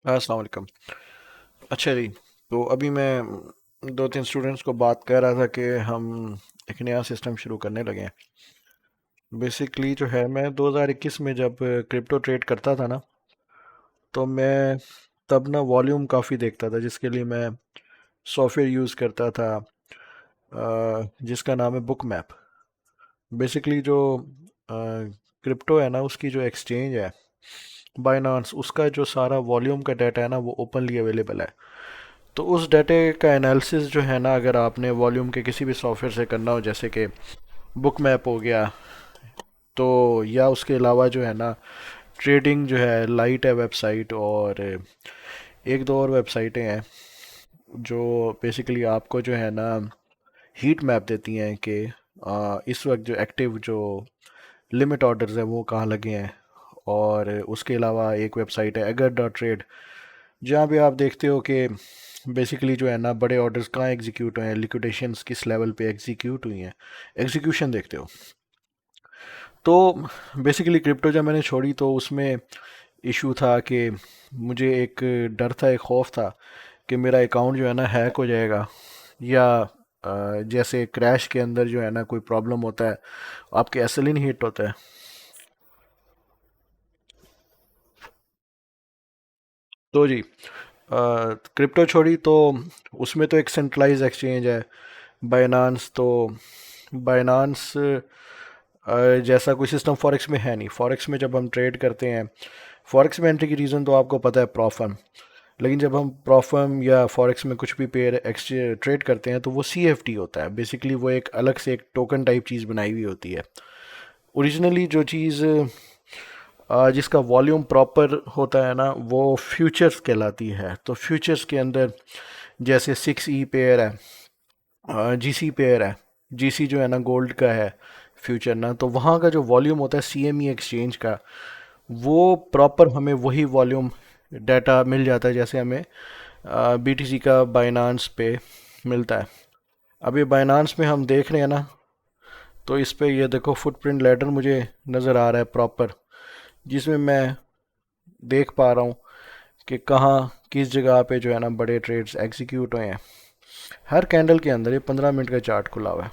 अस्सलाम वालेकुम। अच्छा जी, तो अभी मैं दो तीन स्टूडेंट्स को बात कर रहा था कि हम एक नया सिस्टम शुरू करने लगे हैं। बेसिकली जो है, मैं 2021 में जब क्रिप्टो ट्रेड करता था ना, तो मैं तब ना वॉल्यूम काफ़ी देखता था, जिसके लिए मैं सॉफ्टवेयर यूज़ करता था, जिसका नाम है बुक मैप। बेसिकली जो क्रिप्टो है ना, उसकी जो एक्सचेंज है बाइनांस, उसका जो सारा वॉल्यूम का डाटा है ना, वो ओपनली अवेलेबल है। तो उस डाटे का एनालिसिस जो है ना, अगर आपने वॉल्यूम के किसी भी सॉफ्टवेयर से करना हो, जैसे कि बुक मैप हो गया, तो या उसके अलावा जो है ना, ट्रेडिंग जो है लाइट है वेबसाइट, और एक दो और वेबसाइटें हैं जो बेसिकली आपको जो है ना हीट मैप देती हैं कि इस वक्त जो एक्टिव जो लिमिट ऑर्डर्स हैं वो कहाँ लगे हैं। और उसके अलावा एक वेबसाइट है अगर डॉट ट्रेड, जहाँ भी आप देखते हो कि बेसिकली जो है ना बड़े ऑर्डर्स कहाँ एग्जीक्यूट हुए हैं, लिक्विडेशंस किस लेवल पे एग्जीक्यूट हुई हैं, एग्जीक्यूशन देखते हो। तो बेसिकली क्रिप्टो जब मैंने छोड़ी तो उसमें इशू था कि मुझे एक डर था, एक खौफ था कि मेरा अकाउंट जो है ना हैक हो जाएगा, या जैसे क्रैश के अंदर जो है ना कोई प्रॉब्लम होता है, आपके एसएलइन हिट होता है। तो जी, क्रिप्टो छोड़ी तो उसमें तो एक सेंट्रलाइज एक्सचेंज है बाइनांस। तो बाइनांस जैसा कोई सिस्टम फॉरेक्स में है नहीं। फॉरेक्स में जब हम ट्रेड करते हैं, फॉरेक्स में एंट्री की रीज़न तो आपको पता है, प्रॉफर्म। लेकिन जब हम प्रॉफर्म या फॉरेक्स में कुछ भी पेयर एक्सचेंज ट्रेड करते हैं, तो वो सीएफटी होता है। बेसिकली वो एक अलग से एक टोकन टाइप चीज़ बनाई हुई होती है। ओरिजिनली जो चीज़ जिसका वॉल्यूम प्रॉपर होता है ना, वो फ्यूचर्स कहलाती है। तो फ्यूचर्स के अंदर जैसे 6E पेयर है, जीसी पेयर है। जीसी जो है ना गोल्ड का है फ्यूचर ना, तो वहाँ का जो वॉल्यूम होता है सीएमई एक्सचेंज का, वो प्रॉपर हमें वही वॉल्यूम डाटा मिल जाता है जैसे हमें बीटीसी का बाइनांस पे मिलता है। अब ये बाइनांस में हम देख रहे हैं ना, तो इस पे ये देखो फुटप्रिंट लेटर मुझे नज़र आ रहा है प्रॉपर, जिसमें मैं देख पा रहा हूँ कि कहाँ किस जगह पे जो है ना बड़े ट्रेड्स एग्जीक्यूट हुए हैं। हर कैंडल के अंदर ये 15 मिनट का चार्ट खुला हुआ है।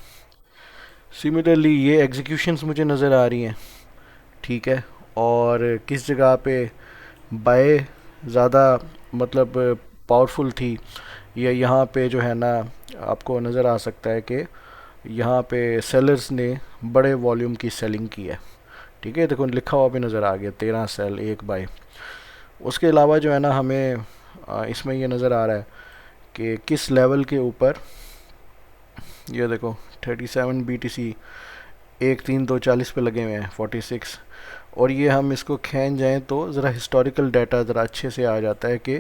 सिमिलरली ये एग्जीक्यूशंस मुझे नज़र आ रही हैं, ठीक है। और किस जगह पे बाय ज़्यादा मतलब पावरफुल थी, या यहाँ पे जो है ना आपको नज़र आ सकता है कि यहाँ पे सेलर्स ने बड़े वॉल्यूम की सेलिंग की है। ठीक है, देखो लिखा हुआ भी नज़र आ गया 13 सेल 1 बाय। उसके अलावा जो है ना हमें इसमें ये नज़र आ रहा है कि किस लेवल के ऊपर, ये देखो 37 BTC 1 3 2 40 पे लगे हुए हैं, 46। और ये हम इसको खींच जाएं तो ज़रा हिस्टोरिकल डाटा ज़रा अच्छे से आ जाता है कि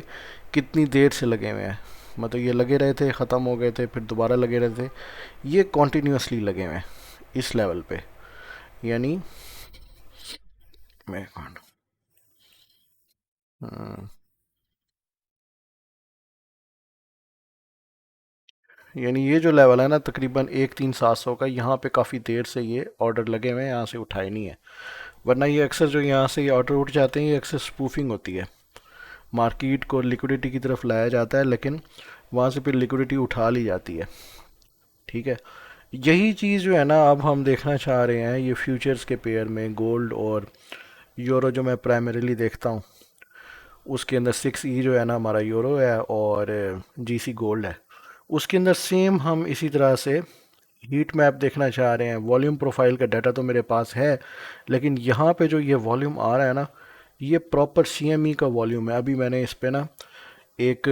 कितनी देर से लगे हुए हैं। मतलब ये लगे रहे थे, ख़त्म हो गए थे, फिर दोबारा लगे रहे थे, ये कॉन्टीन्यूसली लगे हुए हैं इस लेवल पे। यानी मैं हाँ, यानी ये जो लेवल है ना तकरीबन 1 3 7 0 का, यहाँ पे काफ़ी देर से ये ऑर्डर लगे हुए हैं, यहाँ से उठाए नहीं है। वरना ये अक्सर जो यहाँ से ये ऑर्डर उठ जाते हैं, ये अक्सर स्पूफिंग होती है। मार्केट को लिक्विडिटी की तरफ लाया जाता है, लेकिन वहाँ से फिर लिक्विडिटी उठा ली जाती है। ठीक है, यही चीज़ जो है ना अब हम देखना चाह रहे हैं ये फ्यूचर्स के पेयर में, गोल्ड और यूरो जो मैं प्राइमरीली देखता हूँ। उसके अंदर 6E जो है ना हमारा यूरो है, और जीसी गोल्ड है। उसके अंदर सेम हम इसी तरह से हीट मैप देखना चाह रहे हैं। वॉल्यूम प्रोफाइल का डाटा तो मेरे पास है, लेकिन यहाँ पे जो ये वॉल्यूम आ रहा है ना, ये प्रॉपर सीएमई का वॉल्यूम है। अभी मैंने इस पे ना एक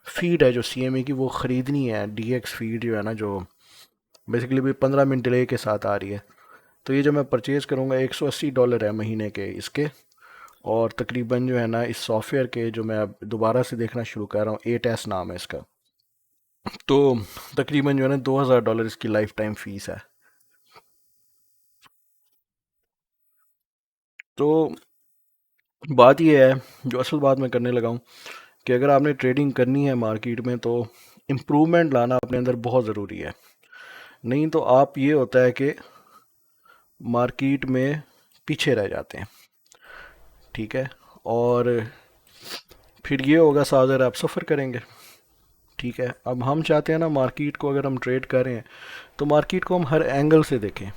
फीड है जो सीएमई की, वो ख़रीदनी है, डीएक्स फीड जो है ना, जो बेसिकली भी 15 मिनट डिले के साथ आ रही है। तो ये जो मैं परचेज़ करूँगा, $180 है महीने के इसके। और तकरीबन जो है ना इस सॉफ्टवेयर के, जो मैं अब दोबारा से देखना शुरू कर रहा हूँ, 8S नाम है इसका। तो तकरीबन जो है ना $2000 इसकी लाइफ टाइम फीस है। तो बात यह है, जो असल बात मैं करने लगा हूँ, कि अगर आपने ट्रेडिंग करनी है मार्केट में, तो इम्प्रूवमेंट लाना अपने अंदर बहुत ज़रूरी है। नहीं तो आप, ये होता है कि मार्केट में पीछे रह जाते हैं। ठीक है, और फिर ये होगा 7,000 आप सफ़र करेंगे। ठीक है, अब हम चाहते हैं ना मार्केट को, अगर हम ट्रेड कर रहे हैं तो मार्केट को हम हर एंगल से देखें।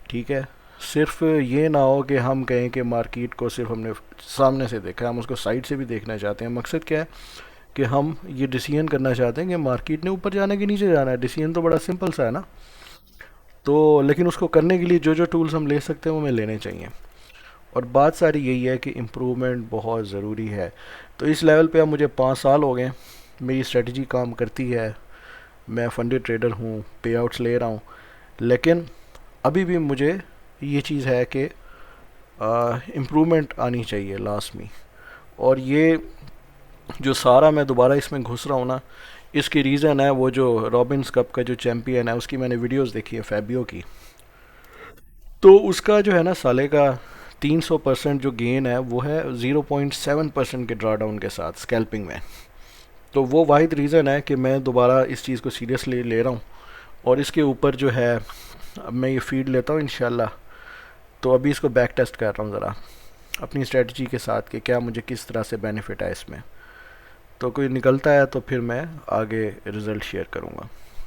ठीक है, सिर्फ ये ना हो कि हम कहें कि मार्केट को सिर्फ हमने सामने से देखा, हम उसको साइड से भी देखना चाहते हैं। मकसद क्या है कि हम ये डिसीजन करना चाहते हैं कि मार्केट ने ऊपर जाना कि नीचे जाना है। डिसीजन तो बड़ा सिंपल सा है ना। तो लेकिन उसको करने के लिए जो जो टूल्स हम ले सकते हैं वो हमें लेने चाहिए। और बात सारी यही है कि इम्प्रूवमेंट बहुत ज़रूरी है। तो इस लेवल पे अब मुझे 5 साल हो गए, मेरी स्ट्रेटजी काम करती है, मैं फंडेड ट्रेडर हूँ, पे आउट्स ले रहा हूँ। लेकिन अभी भी मुझे ये चीज़ है कि इम्प्रूवमेंट आनी चाहिए लास्ट में। और ये जो सारा मैं दोबारा इसमें घुस रहा हूँ ना, इसकी रीज़न है वो जो रॉबिन्स कप का जो चैम्पियन है उसकी मैंने वीडियोस देखी है, फैबियो की। तो उसका जो है ना साले का 300% जो गेन है वो है 0.7% के ड्रा डाउन के साथ स्कैल्पिंग में। तो वो वाहिद रीज़न है कि मैं दोबारा इस चीज़ को सीरियसली ले रहा हूँ। और इसके ऊपर जो है अब मैं ये फीड लेता हूँ इंशाल्लाह। तो अभी इसको बैक टेस्ट कर रहा हूँ ज़रा अपनी स्ट्रेटजी के साथ कि क्या मुझे किस तरह से बेनिफिट है इसमें। तो कोई निकलता है तो फिर मैं आगे रिज़ल्ट शेयर करूँगा।